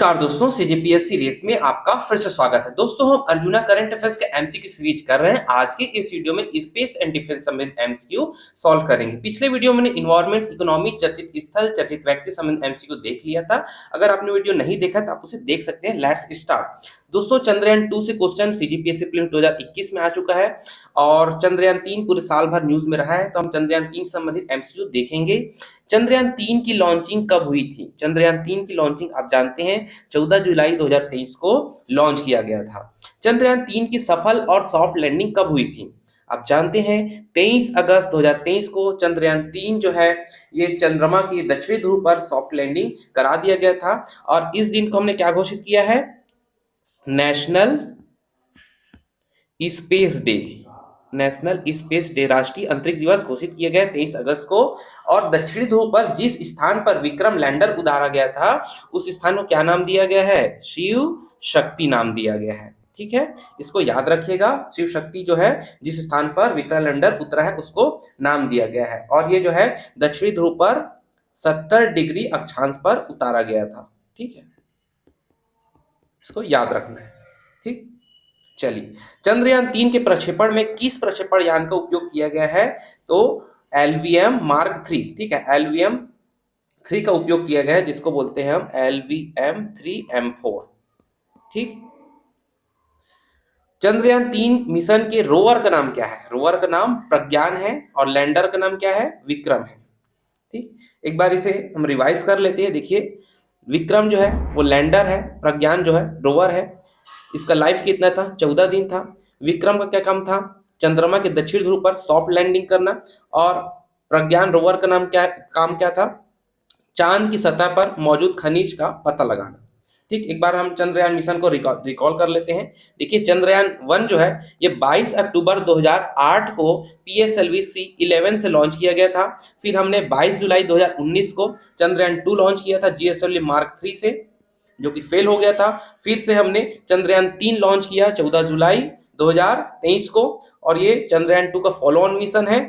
नमस्कार दोस्तों, CGPSC race में आपका फिर से स्वागत है। दोस्तों, हम अर्जुना करंट अफेयर्स के एमसीक्यू सीरीज कर रहे हैं। आज के इस वीडियो में स्पेस एंड डिफेंस संबंधित एमसीक्यू सॉल्व करेंगे। पिछले वीडियो में इन्वायरमेंट, इकोनॉमी, चर्चित स्थल, चर्चित व्यक्ति संबंधित एमसीक्यू देख लिया था। अगर आपने वीडियो नहीं देखा तो आप उसे देख सकते हैं। Let's start. दोस्तों, चंद्रयान 2 से क्वेश्चन सीजीपीएससी प्रीलिम्स 2021 में आ चुका है और चंद्रयान 3 पूरे साल भर न्यूज में रहा है, तो हम चंद्रयान 3 संबंधित एमसीक्यू देखेंगे। चंद्रयान 3 की लॉन्चिंग कब हुई थी? चंद्रयान 3 की लॉन्चिंग आप जानते हैं 14 जुलाई 2023 को लॉन्च किया गया था। चंद्रयान 3 की सफल और सॉफ्ट लैंडिंग कब हुई थी? आप जानते हैं 23 अगस्त 2023 को चंद्रयान 3 जो है ये चंद्रमा की दक्षिणी ध्रुव पर सॉफ्ट लैंडिंग करा दिया गया था। और इस दिन को हमने क्या घोषित किया है? National space day. National space day, राष्ट्रीय अंतरिक्ष दिवस घोषित किया गया 23 अगस्त को। और दक्षिणी ध्रुव पर जिस स्थान पर विक्रम लैंडर उतारा गया था उस स्थान को क्या नाम दिया गया है? शिव शक्ति नाम दिया गया है। ठीक है, इसको याद रखिएगा। शिव शक्ति जो है जिस स्थान पर विक्रम लैंडर उतरा है उसको नाम दिया गया है। और ये जो है दक्षिणी ध्रुव पर 70 डिग्री अक्षांश पर उतारा गया था। ठीक है, इसको याद रखना है। ठीक, चलिए, चंद्रयान 3 के प्रक्षेपण में किस प्रक्षेपण यान का उपयोग किया गया है? तो एलवीएम मार्क 3। ठीक है, एलवीएम 3 का उपयोग किया गया है, जिसको बोलते हैं हम एलवीएम 3M4। ठीक, चंद्रयान 3 मिशन के रोवर का नाम क्या है? रोवर का नाम प्रज्ञान है और लैंडर का नाम क्या है? विक्रम है। ठीक, एक बार इसे हम रिवाइज कर लेते हैं। देखिए, विक्रम जो है वो लैंडर है, प्रज्ञान जो है रोवर है। इसका लाइफ कितना था? 14 दिन था। विक्रम का क्या काम था? चंद्रमा के दक्षिण ध्रुव पर सॉफ्ट लैंडिंग करना। और प्रज्ञान रोवर का काम क्या था? चांद की सतह पर मौजूद खनिज का पता लगाना। ठीक, एक बार हम चंद्रयान मिशन को रिकॉल कर लेते हैं। देखिए, चंद्रयान 1 जो है ये 22 अक्टूबर 2008 को PSLV C11 से लॉन्च किया गया था। फिर हमने 22 जुलाई 2019 को चंद्रयान 2 लॉन्च किया था GSLV मार्क 3 से, जो कि फेल हो गया था। फिर से हमने चंद्रयान 3 लॉन्च किया 14 जुलाई 2023 को, और ये चंद्रयान 2 का फॉलो ऑन मिशन है।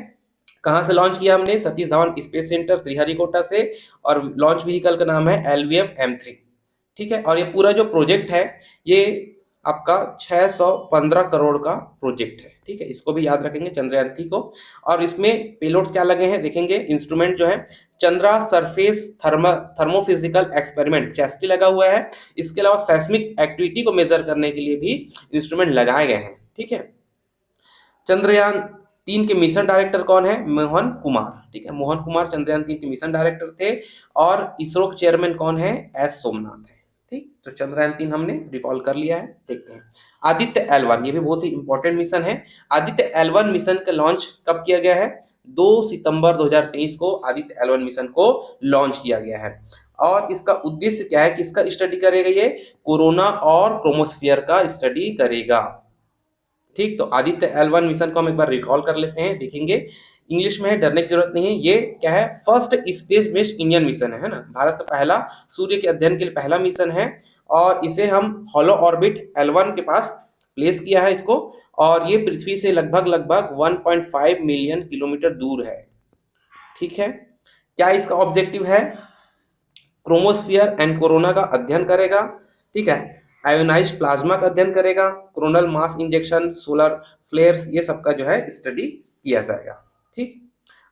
कहाँ से लॉन्च किया हमने? सतीश धवन स्पेस सेंटर श्रीहरिकोटा से, और लॉन्च व्हीकल का नाम है LVM M3। ठीक है, और ये पूरा जो प्रोजेक्ट है ये आपका 615 करोड़ का प्रोजेक्ट है। ठीक है, इसको भी याद रखेंगे चंद्रयान 3 को। और इसमें पेलोड्स क्या लगे हैं देखेंगे। इंस्ट्रूमेंट जो है Chandra surface thermophysical experiment chesty लगा हुआ है। इसके अलावा सेस्मिक एक्टिविटी को मेजर करने के लिए भी इंस्ट्रूमेंट लगाए गए हैं। ठीक है, चंद्रयान 3 के मिशन डायरेक्टर कौन है? मोहन कुमार। ठीक है, मोहन कुमार चंद्रयान 3 के मिशन डायरेक्टर थे। और इसरो के चेयरमैन कौन है? एस सोमनाथ है। ठीक, तो चंद्रयान 3 हमने रिकॉल कर लिया है। देखते हैं आदित्य L1, ये भी बहुत ही इंपॉर्टेंट मिशन है। आदित्य L1 मिशन का लॉन्च कब किया गया है? 2 सितंबर 2023 को आदित्य L1 मिशन को लॉन्च किया गया है। और इसका उद्देश्य क्या है? किसका स्टडी करेगा? ये कोरोना और क्रोमोस्फियर का स्टडी करेगा। ठीक, तो आदित्य L1 मिशन को हम एक बार रिकॉल कर लेते हैं। देखेंगे, इंग्लिश में है, डरने की जरूरत नहीं है। ये क्या है? First space based Indian mission है ना। भारत का पहला सूर्य के अध्ययन के लिए पहला मिशन है। और इसे हम हॉलो ऑर्बिट L1 के पास प्लेस किया है इसको। और ये पृथ्वी से लगभग 1.5 मिलियन किलोमीटर दूर है। ठीक है, क्या इसका ऑब्जेक्टिव है? क्रोमोस्फियर एंड कोरोना का अध्ययन करेगा। ठीक है, आयोनाइज्ड प्लाज्मा का अध्ययन करेगा, coronal mass injection, solar flares, ये सबका जो है स्टडी किया जाएगा। ठीक,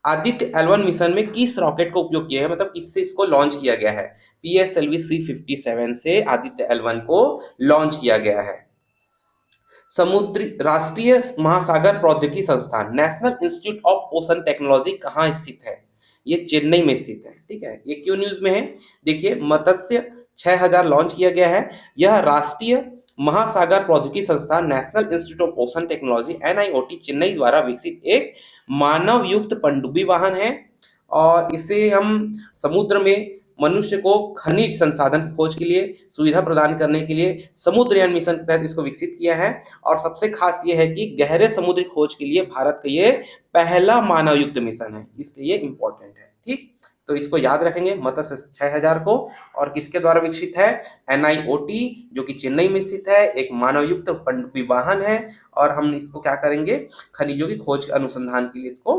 आदित्य L1 मिशन में किस रॉकेट का उपयोग किया है, मतलब किससे इसको लॉन्च किया गया है? PSLV C57 से आदित्य L1 को लॉन्च किया गया है। समुद्री राष्ट्रीय महासागर प्रौद्योगिकी संस्थान national institute of ocean technology कहाँ स्थित है? ये चेन्नई में स्थित है। ठीक है, ये क्यों न्यूज में है? देखिए, मत्स्य 6000 लॉन्च किया गया है। यह राष्ट्रीय महासागर प्रौद्योगिकी संस्थान national institute of ocean technology NIOT Chennai द्वारा विकसित एक मानव युक्त पनडुब्बी वाहन है। और इसे हम समुद्र में मनुष्य को खनिज संसाधन खोज के लिए सुविधा प्रदान करने के लिए समुद्रयान मिशन के तहत इसको विकसित किया है। और सबसे खास ये है कि गहरे समुद्री खोज के लिए भारत का ये पहला मानव युक्त मिशन है, इसलिए इंपॉर्टेंट है। ठीक, तो इसको याद रखेंगे, मत्स्य 6000 को। और किसके द्वारा विकसित है? NIOT, जो कि चेन्नई में स्थित है, एक मानव युक्त पनडुब्बी वाहन है। और हम इसको क्या करेंगे? खनिजों की खोज अनुसंधान के लिए इसको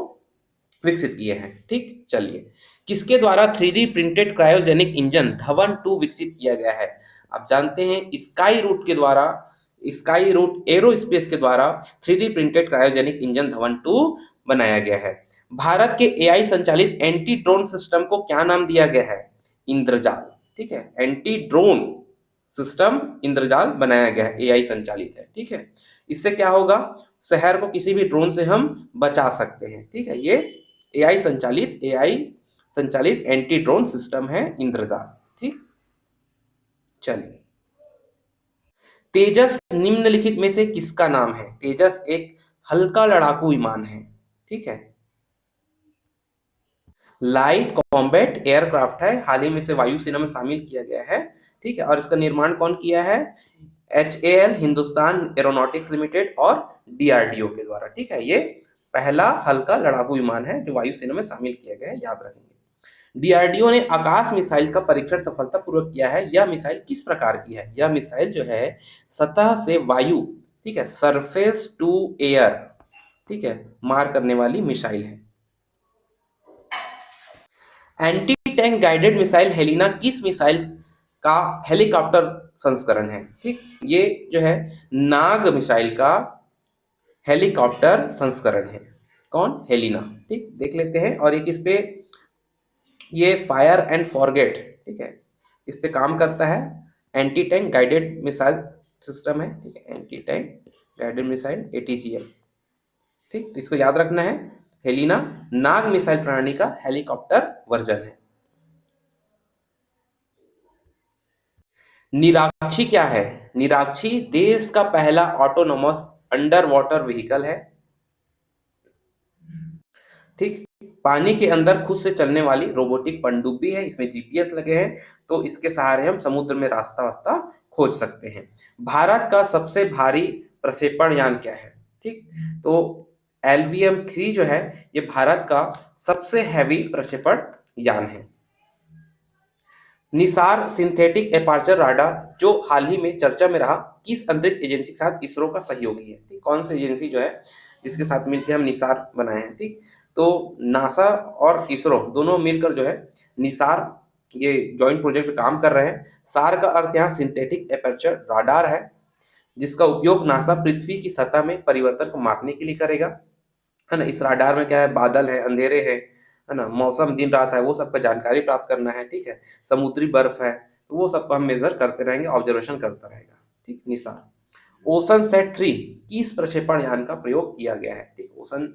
विकसित किए हैं। ठीक, चलिए, किसके द्वारा 3D printed cryogenic engine Dhawan 2 विकसित किया गया है? आप जानते हैं स्काई रूट के द्वारा, स्काई रूट एरोस्पेस के द्वारा 3D printed cryogenic engine Dhawan 2 बनाया गया है। भारत के एआई संचालित एंटी ड्रोन सिस्टम को क्या नाम दिया गया है? इंद्रजाल। ठीक है, एंटी ड्रोन सिस्टम इंद्रजाल बनाया गया है, एआई संचालित है। ठीक है, इससे क्या होगा, शहर को किसी भी ड्रोन से हम बचा सकते हैं। ठीक है, ये एआई संचालित एंटी ड्रोन सिस्टम है इंद्रजाल। ठीक, चलिए, तेजस निम्नलिखित में से किसका नाम है? तेजस एक हल्का लड़ाकू विमान है। ठीक है, लाइट कॉम्बैट एयरक्राफ्ट है, हाल ही में से वायुसेना में शामिल किया गया है। ठीक है, और इसका निर्माण कौन किया है? HAL हिंदुस्तान एरोनॉटिक्स लिमिटेड और DRDO के द्वारा। ठीक है, ये पहला हल्का लड़ाकू विमान है जो वायुसेना में शामिल किया गया है, याद रखेंगे। DRDO ने आकाश मिसाइल का परीक्षण सफलतापूर्वक किया है। यह मिसाइल किस प्रकार की है? यह मिसाइल जो है सतह से वायु, ठीक है, सरफेस टू एयर, ठीक है, मार करने वाली मिसाइल है। Anti tank guided missile Helina किस मिसाइल का हेलीकॉप्टर संस्करण है? ठीक, ये जो है नाग मिसाइल का हेलीकॉप्टर संस्करण है। कौन? हेलिना। ठीक, देख लेते हैं। और एक इस पे ये फायर एंड फॉरगेट, ठीक है, इस पे काम करता है। Anti tank guided missile system है। ठीक है, anti tank guided missile ATGM। ठीक, तो इसको याद रखना है। हेलिना नाग मिसाइल प्रणाली का हेलीकॉप्टर वर्जन है। निराक्षी क्या है? निराक्षी देश का पहला ऑटोनोमस अंडर वाटर व्हीकल है। ठीक, पानी के अंदर खुद से चलने वाली रोबोटिक पनडुब्बी है। इसमें GPS लगे हैं, तो इसके सहारे हम समुद्र में रास्ता वास्ता खोज सकते हैं। भारत का सबसे भारी प्रक्षेपण यान क्या है? ठीक, तो LVM-3 जो है ये भारत का सबसे हैवी प्रक्षेपण यान है। निसार सिंथेटिक एपर्चर राडार जो हाल ही में चर्चा में रहा, किस अंतरिक्ष एजेंसी के साथ इसरो का सहयोगी है? ठीक, कौन सी एजेंसी जो है जिसके साथ मिलकर हम निसार बनाए हैं? ठीक, तो नासा और इसरो दोनों मिलकर जो है निसार ये जॉइंट प्रोजेक्ट पे काम कर रहे हैं। सार का अर्थ यहाँ सिंथेटिक एपर्चर राडार है, जिसका उपयोग नासा पृथ्वी की सतह में परिवर्तन को मापने के लिए करेगा, है ना। इस राडार में क्या है? बादल है, अंधेरे है ना, मौसम दिन रात है, वो सबका जानकारी प्राप्त करना है। ठीक है, समुद्री बर्फ है, तो वो सबको हम मेजर करते रहेंगे, ऑब्जर्वेशन करता रहेगा। ठीक, निसार। ओशन सेट 3 किस प्रक्षेपण यान का प्रयोग किया गया है? ठीक, ओशन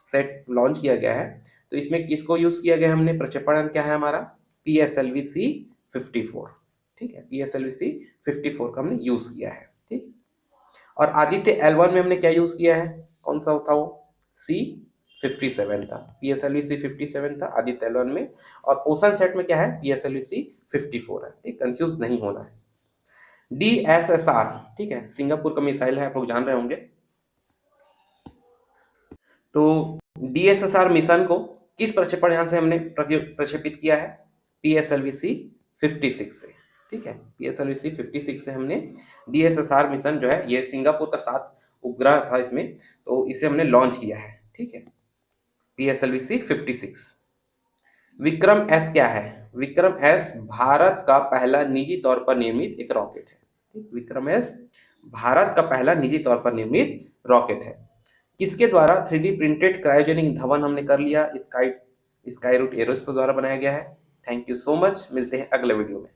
सेट लॉन्च किया गया है, तो इसमें किसको यूज किया गया? हमने प्रक्षेपण यान क्या है हमारा? PSLV-C54। ठीक है, PSLV-C54 का हमने यूज किया है। ठीक, और आदित्य L1 में हमने क्या यूज किया है? कौन सा था वो? C57 था। PSLV-C57 था आदित्य L1 में, और ओशन सेट में क्या है? PSLV-C54 है। ठीक, कंफ्यूज नहीं होना है। DSSR, ठीक है, सिंगापुर का मिसाइल है, आप लोग जान रहे होंगे। तो DSSR मिशन को किस प्रक्षेपण यान से हमने प्रक्षेपित किया है? PSLV-C56 से। ठीक है, PSLV-C56 से हमने DSSR मिशन जो है, ये सिंगापुर का 7 उपग्रह था इसमें, तो इसे हमने लॉन्च किया है। ठीक है, PSLV-C56। विक्रम एस क्या है? विक्रम एस भारत का पहला निजी तौर पर निर्मित एक रॉकेट है। ठीक, विक्रम एस भारत का पहला निजी तौर पर निर्मित रॉकेट है। किसके द्वारा 3D प्रिंटेड क्रायोजेनिक धवन हमने कर लिया? स्काई रूट एरोस्पेस द्वारा बनाया गया है। थैंक यू सो मच, मिलते हैं अगले वीडियो में।